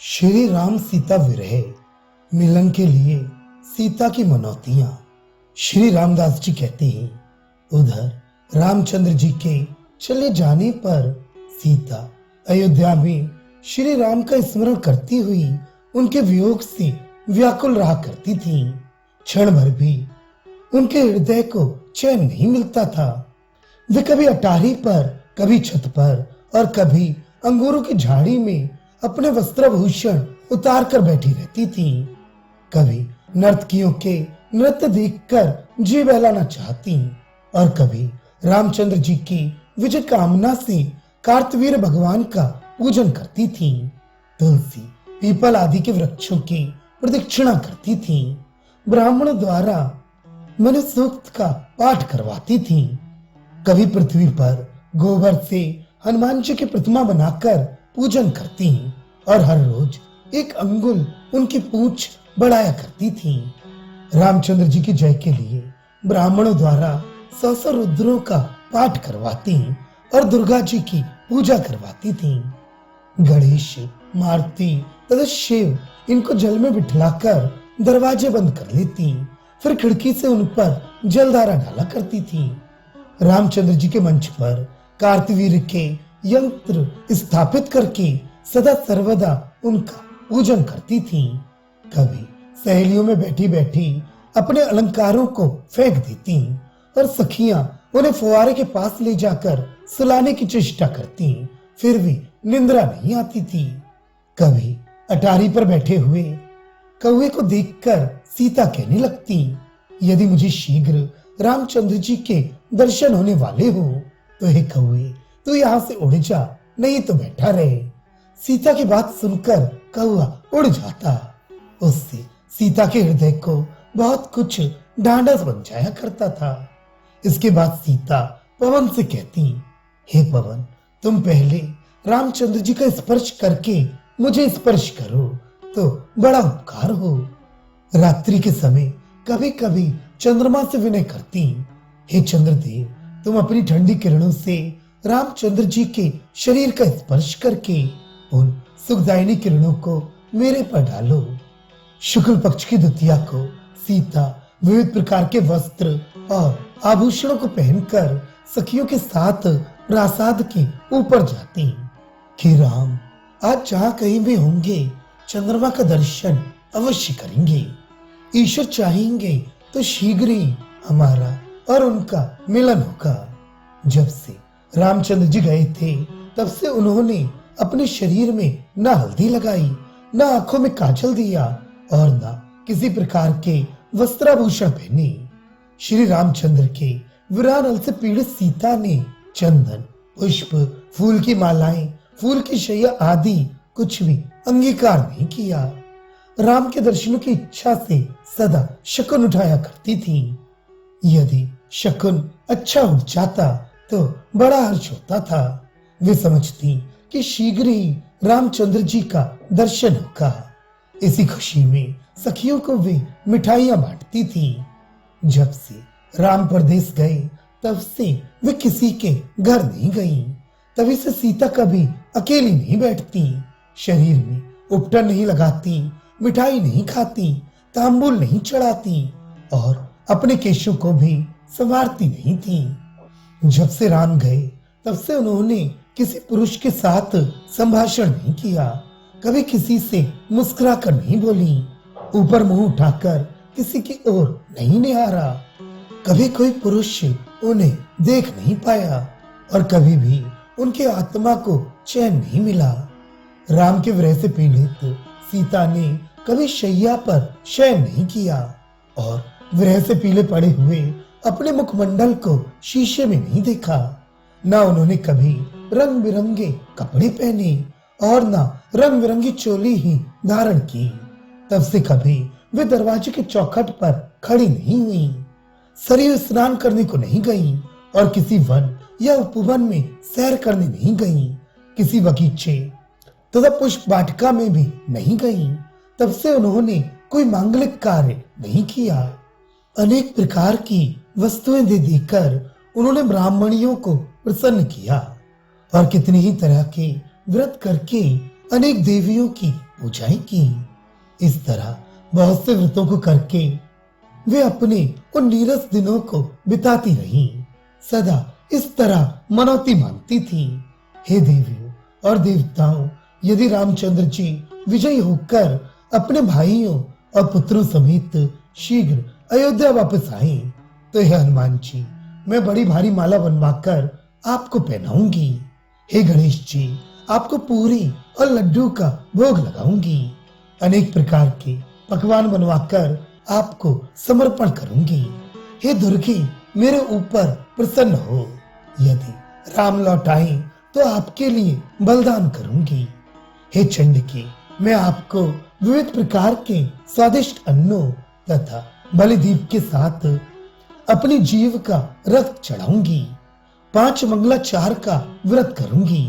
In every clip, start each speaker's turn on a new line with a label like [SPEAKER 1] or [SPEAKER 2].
[SPEAKER 1] श्री राम सीता विरह मिलन के लिए सीता की मनौतियां। श्री रामदास जी कहते हैं, उधर रामचंद्र जी के चले जाने पर सीता अयोध्या में श्री राम का स्मरण करती हुई उनके वियोग से व्याकुल रहा करती थी। क्षण भर भी उनके हृदय को चैन नहीं मिलता था। वे कभी अटारी पर, कभी छत पर और कभी अंगूरों की झाड़ी में अपने वस्त्रभूषण उतार कर बैठी रहती थी। कभी नर्तकियों के नृत्य देखकर जी बहलाना चाहती और कभी रामचंद्र जी की विजय कामना से कार्तवीर भगवान का पूजन करती थी। तुलसी, पीपल आदि के वृक्षों की प्रदक्षिणा करती थी। ब्राह्मणों द्वारा मनु सूक्त का पाठ करवाती थी। कभी पृथ्वी पर गोबर से हनुमान जी की प्रतिमा बनाकर पूजन करती और हर रोज एक अंगुल उनकी पूंछ बढ़ाया करती थी। रामचंद्र जी की जय के लिए ब्राह्मणों द्वारा 100 रुद्रों का पाठ करवाती और दुर्गा जी की पूजा करवाती थी। गणेश, मारुति तथा शिव इनको जल में बिठलाकर दरवाजे बंद कर लेती, फिर खिड़की से उन पर जलधारा डाला करती थी। रामचंद्र जी के मंच पर कार्तवीर के यंत्र स्थापित करके सदा सर्वदा उनका पूजन करती थी। कभी सहेलियों में बैठी बैठी अपने अलंकारों को फेंक देती और सखियां उन्हें फुवारे के पास ले जाकर सुलाने की चेष्टा करती, फिर भी निंद्रा नहीं आती थी। कभी अटारी पर बैठे हुए कौवे को देखकर सीता कहने लगती, यदि मुझे शीघ्र रामचंद्र जी के दर्शन होने वाले हो तो हे कौवे, तू यहाँ से उड़ जा, नहीं तो बैठा रहे। सीता की बात सुनकर कौवा उड़ जाता। उससे सीता के हृदय को बहुत कुछ ढांढस बन जाया करता था। इसके बाद सीता पवन से कहती, हे पवन, तुम पहले रामचंद्र जी का स्पर्श करके मुझे स्पर्श करो तो बड़ा उपकार हो। रात्रि के समय कभी कभी चंद्रमा से विनय करती, हे चंद्रदेव, तुम अपनी ठंडी किरणों से रामचंद्र जी के शरीर का स्पर्श करके उन सुखदायिनी किरणों को मेरे पर डालो। शुक्ल पक्ष की द्वितीया को सीता विविध प्रकार के वस्त्र और आभूषणों को पहनकर सखियों के साथ प्रासाद के ऊपर जाती कि राम आज जहाँ कहीं भी होंगे चंद्रमा का दर्शन अवश्य करेंगे। ईश्वर चाहेंगे तो शीघ्र ही हमारा और उनका मिलन होगा। जब से रामचंद्र जी गए थे तब से उन्होंने अपने शरीर में न हल्दी लगाई, न आंखों में काजल दिया और न किसी प्रकार के वस्त्राभूषण पहने। श्री रामचंद्र के विरह से पीड़ित सीता ने चंदन, पुष्प, फूल की मालाएं, फूल की शैया आदि कुछ भी अंगीकार नहीं किया। राम के दर्शनों की इच्छा से सदा शकुन उठाया करती थी। यदि शकुन अच्छा उठ जाता तो बड़ा हर्ष होता था। वे समझती कि शीघ्र ही रामचंद्र जी का दर्शन होगा। इसी खुशी में सखियों को वे मिठाइयां बांटती थी। जब से राम परदेश गए तब से वे किसी के घर नहीं गईं। तभी से सीता कभी अकेली नहीं बैठती, शरीर में उपटन नहीं लगाती, मिठाई नहीं खाती, तांबूल नहीं चढ़ाती और अपने केशों को भी संवारती नहीं थी। जब से राम गए तब से उन्होंने किसी पुरुष के साथ संभाषण नहीं किया, कभी किसी से मुस्कुरा कर नहीं बोली, ऊपर मुंह उठाकर किसी की ओर नहीं निहारा। कभी कोई पुरुष उन्हें देख नहीं पाया और कभी भी उनके आत्मा को चैन नहीं मिला। राम के विरह से पीड़ित सीता ने कभी शैया पर शयन नहीं किया और विरह से पीले पड़े हुए अपने मुखमंडल को शीशे में नहीं देखा। न उन्होंने कभी रंग बिरंगे कपड़े पहने और न रंग बिरंगी चोली ही धारण की। तब से कभी वे दरवाजे के चौखट पर खड़ी नहीं हुई, सरयू स्नान करने को नहीं गईं और किसी वन या उपवन में सैर करने नहीं गईं, किसी बगीचे तथा पुष्प वाटिका में भी नहीं गईं। तब से उन्होंने कोई मांगलिक कार्य नहीं किया। अनेक प्रकार की वस्तुएं दे देकर उन्होंने ब्राह्मणियों को प्रसन्न किया और कितनी ही तरह के व्रत करके अनेक देवियों की पूजाएं की। इस तरह बहुत से व्रतों को करके वे अपने उन नीरस दिनों को बिताती रहीं। सदा इस तरह मनौती मांगती थी, हे देवियों और देवताओं, यदि रामचंद्र जी विजयी होकर अपने भाइयों और पुत्रों समेत शीघ्र अयोध्या वापस आए तो हे हनुमान जी, मैं बड़ी भारी माला बनवाकर आपको पहनाऊंगी। हे गणेश जी, आपको पूरी और लड्डू का भोग लगाऊंगी। अनेक प्रकार के पकवान बनवाकर आपको समर्पण करूंगी। हे दुर्गे, मेरे ऊपर प्रसन्न हो। यदि राम लौट आए तो आपके लिए बलिदान करूंगी। हे चंडिके, मैं आपको विविध प्रकार के स्वादिष्ट अन्नों तथा बलिदीप के साथ अपनी जीव का रक्त चढ़ाऊंगी। 5 मंगलाचार का व्रत करूंगी।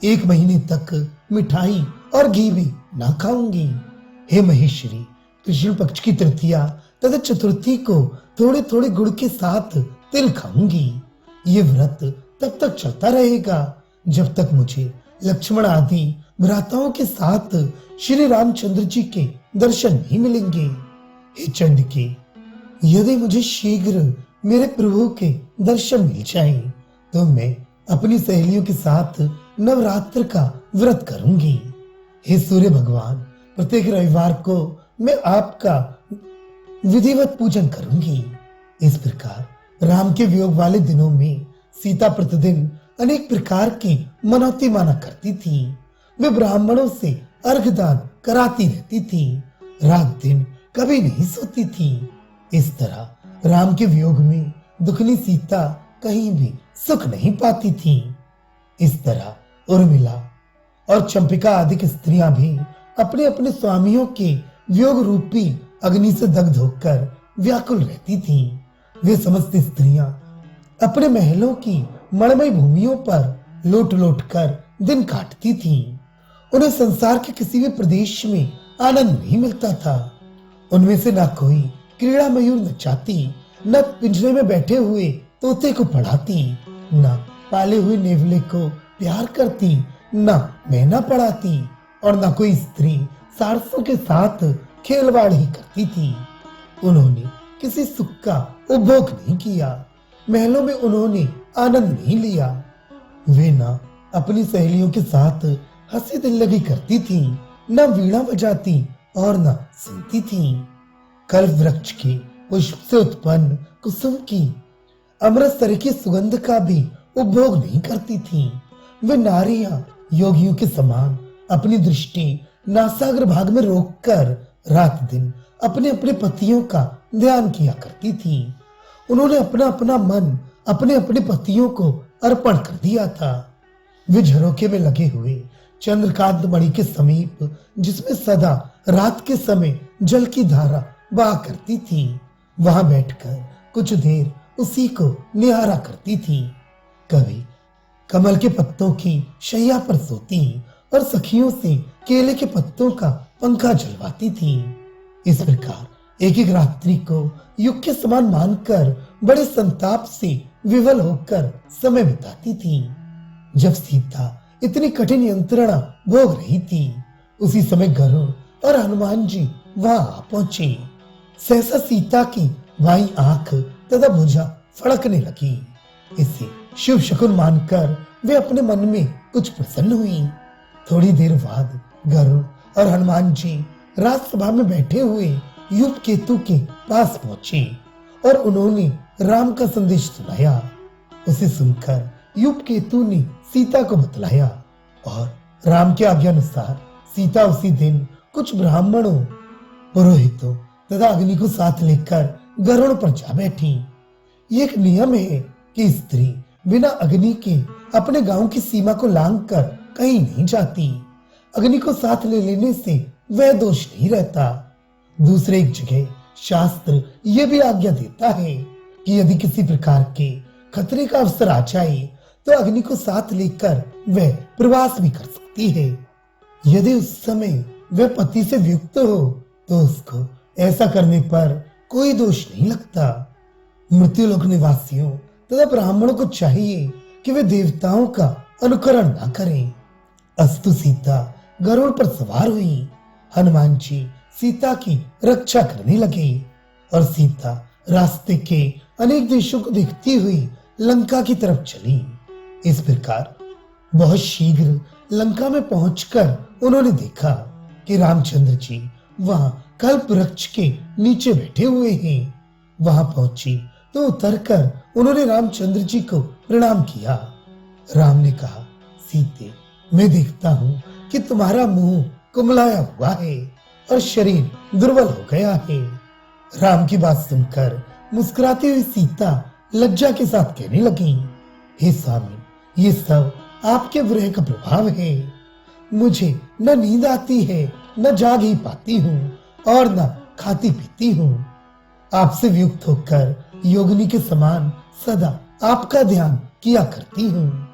[SPEAKER 1] 1 महीने तक मिठाई और घी भी ना खाऊंगी। हे महेश्वरी, कृष्ण पक्ष की तृतीया तथा चतुर्थी को थोड़े थोड़े गुड़ के साथ तिल खाऊंगी। ये व्रत तब तक चलता रहेगा जब तक मुझे लक्ष्मण आदि भ्राताओं के साथ श्री रामचंद्र जी के दर्शन नहीं मिलेंगे। हे चंडिके, यदि मुझे शीघ्र मेरे प्रभु के दर्शन मिल जाएं, तो मैं अपनी सहेलियों के साथ नवरात्र का व्रत करूंगी। हे सूर्य भगवान, प्रत्येक रविवार को मैं आपका विधिवत पूजन करूंगी। इस प्रकार राम के वियोग वाले दिनों में सीता प्रतिदिन अनेक प्रकार की मनौती माना करती थी। वे ब्राह्मणों से अर्घदान कराती रहती थी, रात दिन कभी नहीं सोती थी। इस तरह राम के वियोग में दुखनी सीता कहीं भी सुख नहीं पाती थी। इस तरह उर्मिला और चंपिका आदि की स्त्रियां भी अपने अपने स्वामियों के वियोग रूपी अग्नि से दग्ध होकर व्याकुल रहती थीं। वे समस्त स्त्रियां अपने महलों की मणिमय भूमियों पर लोट लोट कर दिन काटती थीं। उन्हें संसार के किसी भी प्रदेश में आनंद नहीं मिलता था। उनमें से न कोई क्रीड़ा मयूर नचाती, न पिंजरे में बैठे हुए तोते को पढ़ाती, न पाले हुए नेवले को प्यार करती, न मैना पढ़ाती और न कोई स्त्री सारसों के साथ खेलवाड़ ही करती थी। उन्होंने किसी सुख का उपभोग नहीं किया, महलों में उन्होंने आनंद नहीं लिया। वे न अपनी सहेलियों के साथ हंसी दिल्लगी करती थी, न वीणा बजाती और न सुनती थी। कल्प वृक्ष के पुष्प से उत्पन्न कुसुम की अमृत सर की सुगंध का भी उपभोग नहीं करती थी। वे नारियां योगियों के समान अपनी दृष्टि नासाग्र भाग में रोककर रात दिन अपने अपने पतियों का ध्यान किया करती थी। उन्होंने अपना अपना मन अपने अपने पतियों को अर्पण कर दिया था। वे झरोखे में लगे हुए चंद्रकांत मणि के समीप, जिसमें सदा रात के समय जल की धारा बहा करती थी, वहां बैठकर कुछ देर उसी को निहारा करती थी। कभी कमल के पत्तों की शैया पर सोती और सखियों से केले के पत्तों का पंखा जलवाती थी। इस प्रकार एक एक रात्रि को युग के समान मानकर बड़े संताप से विवल होकर समय बिताती थी। जब सीता इतनी कठिन यंत्रणा भोग रही थी, उसी समय गरुड़ और हनुमान जी वहां आ पहुंचे। सहसा सीता की बाईं आंख तथा भुजा फड़कने लगी। इसे शुभ शकुन मानकर वे अपने मन में कुछ प्रसन्न हुई। थोड़ी देर बाद गरुड़ और हनुमान जी राजसभा में बैठे हुए युग केतु के पास पहुंचे और उन्होंने राम का संदेश सुनाया। उसे सुनकर युग केतु ने सीता को बतलाया और राम के आज्ञानुसार सीता उसी दिन कुछ ब्राह्मणों, पुरोहितों तथा अग्नि को साथ लेकर गरुड़ पर जा बैठी। ये एक नियम है कि स्त्री बिना अग्नि के अपने गांव की सीमा को लांघकर कहीं नहीं जाती। अग्नि को साथ ले लेने से वह दोष नहीं रहता। दूसरे एक जगह शास्त्र ये भी आज्ञा देता है कि यदि किसी प्रकार के खतरे का अवसर आ जाए तो अग्नि को साथ लेकर वह प्रवास भी कर सकती है। यदि उस समय वह पति से वियुक्त हो तो उसको ऐसा करने पर कोई दोष नहीं लगता। मृत्युलोक निवासियों तथा ब्राह्मणों को चाहिए कि वे देवताओं का अनुकरण न करें। अस्तु सीता गरुड़ पर सवार हुई हनुमान जी सीता की रक्षा करने लगे और सीता रास्ते के अनेक देशों को देखती हुई लंका की तरफ चली। इस प्रकार बहुत शीघ्र लंका में पहुंचकर उन्होंने देखा कि रामचंद्र जी वहां कल्प वृक्ष के नीचे बैठे हुए हैं। वहां पहुंची तो उतरकर उन्होंने रामचंद्र जी को प्रणाम किया। राम ने कहा, सीते, मैं देखता हूं कि तुम्हारा मुंह कुमलाया हुआ है और शरीर दुर्बल हो गया है। राम की बात सुनकर मुस्कुराती हुई सीता लज्जा के साथ कहने लगी, हे स्वामी, ये सब आपके विरह का प्रभाव है। मुझे न नींद आती है, न जाग ही पाती हूँ और न खाती पीती हूँ। आपसे वियुक्त होकर योगिनी के समान सदा आपका ध्यान किया करती हूँ।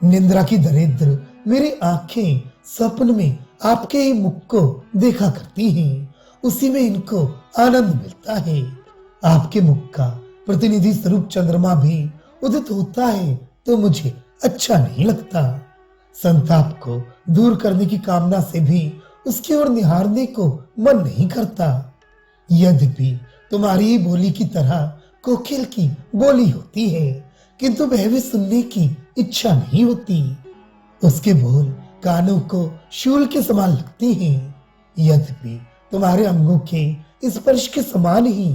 [SPEAKER 1] निंद्रा की दरिद्र मेरी आंखें स्वप्न में आपके ही मुख को देखा करती हैं, उसी में इनको आनंद मिलता है। आपके मुख का प्रतिनिधि स्वरूप चंद्रमा भी उदित होता है तो मुझे अच्छा नहीं लगता। संताप को दूर करने की कामना से भी उसकी ओर निहारने को मन नहीं करता। यद्यपि तुम्हारी ही बोली की तरह कोकिल की बोली होती है, किंतु वह भी सुनने की इच्छा नहीं होती। उसके बोल कानों को शूल के समान लगते हैं। यद्यपि तुम्हारे अंगों के स्पर्श के समान ही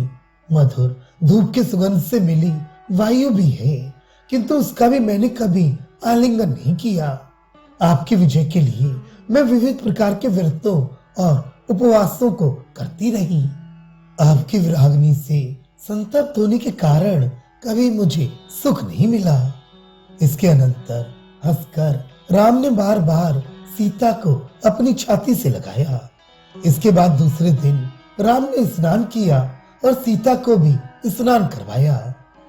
[SPEAKER 1] मधुर धूप के सुगंध से मिली वायु भी है, किंतु उसका भी मैंने कभी आलिंगन नहीं किया। आपकी विजय के लिए मैं विविध प्रकार के व्रतों और उपवासों को करती रही। आपकी विरागनी से संतप्त होने के कारण कभी मुझे सुख नहीं मिला। इसके अनंतर हंसकर राम ने बार बार सीता को अपनी छाती से लगाया। इसके बाद दूसरे दिन राम ने स्नान किया और सीता को भी स्नान करवाया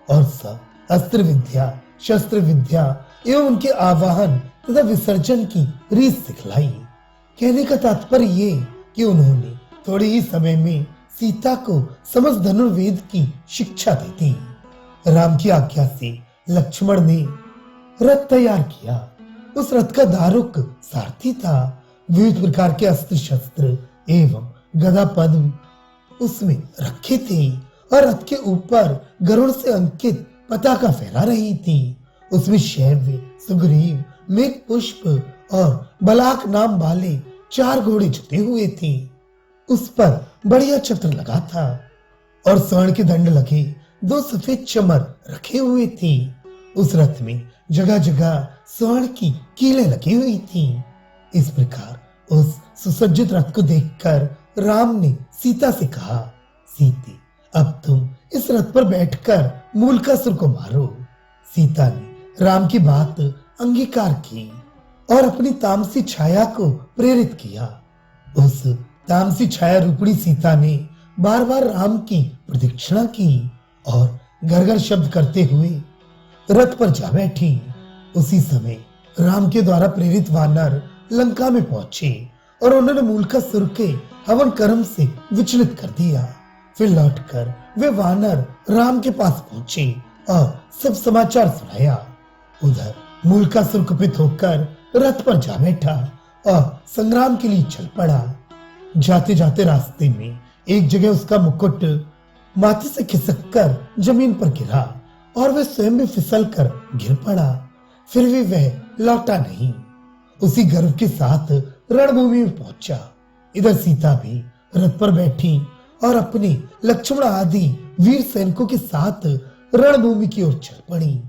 [SPEAKER 1] और सब अस्त्र विद्या, शस्त्र विद्या एवं उनके आवाहन तथा विसर्जन की रीत सिखलाई। कहने का तात्पर्य ये कि उन्होंने थोड़े ही समय में सीता को समस्त धनुर्वेद की शिक्षा दे दी। राम की आज्ञा से लक्ष्मण ने रथ तैयार किया। उस रथ का दारुक सारथी था। विविध प्रकार के अस्त्र शस्त्र एवं गदा पद्म उसमें रखे थे और रथ के ऊपर गरुड़ से अंकित पताका फहरा रही थी। उसमें शैव्य, सुग्रीव, मेघ पुष्प और बलाक नाम वाले 4 घोड़े जुटे हुए थे। उस पर बढ़िया चक्र लगा था और स्वर्ण के दंड लगे 2 सफेद चमर रखे हुए थे। उस रथ में जगह जगह स्वर्ण की कीलें लगी हुई थी। इस प्रकार उस सुसज्जित रथ को देखकर राम ने सीता से कहा, सीते, अब तुम इस रथ पर बैठकर मूलकासुर को मारो। सीता ने राम की बात अंगीकार की और अपनी तामसी छाया को प्रेरित किया। उस तामसी छाया रूपणी सीता ने बार बार राम की प्रदक्षिणा की और घर घर शब्द करते हुए रथ पर जा बैठी। उसी समय राम के द्वारा प्रेरित वानर लंका में पहुंचे और उन्होंने मूलकासुर के हवन कर्म से विचलित कर दिया। फिर लौटकर वे वानर राम के पास पहुंचे और सब समाचार सुनाया। उधर मूलकासुर कुपित होकर रथ पर जा बैठा और संग्राम के लिए चल पड़ा। जाते जाते रास्ते में एक जगह उसका मुकुट माथे से खिसककर जमीन पर गिरा और वह स्वयं भी फिसल कर गिर पड़ा। फिर भी वह लौटा नहीं, उसी गर्व के साथ रणभूमि में पहुंचा। इधर सीता भी रथ पर बैठी और अपने लक्ष्मण आदि वीर सैनिकों के साथ रणभूमि की ओर चल पड़ी।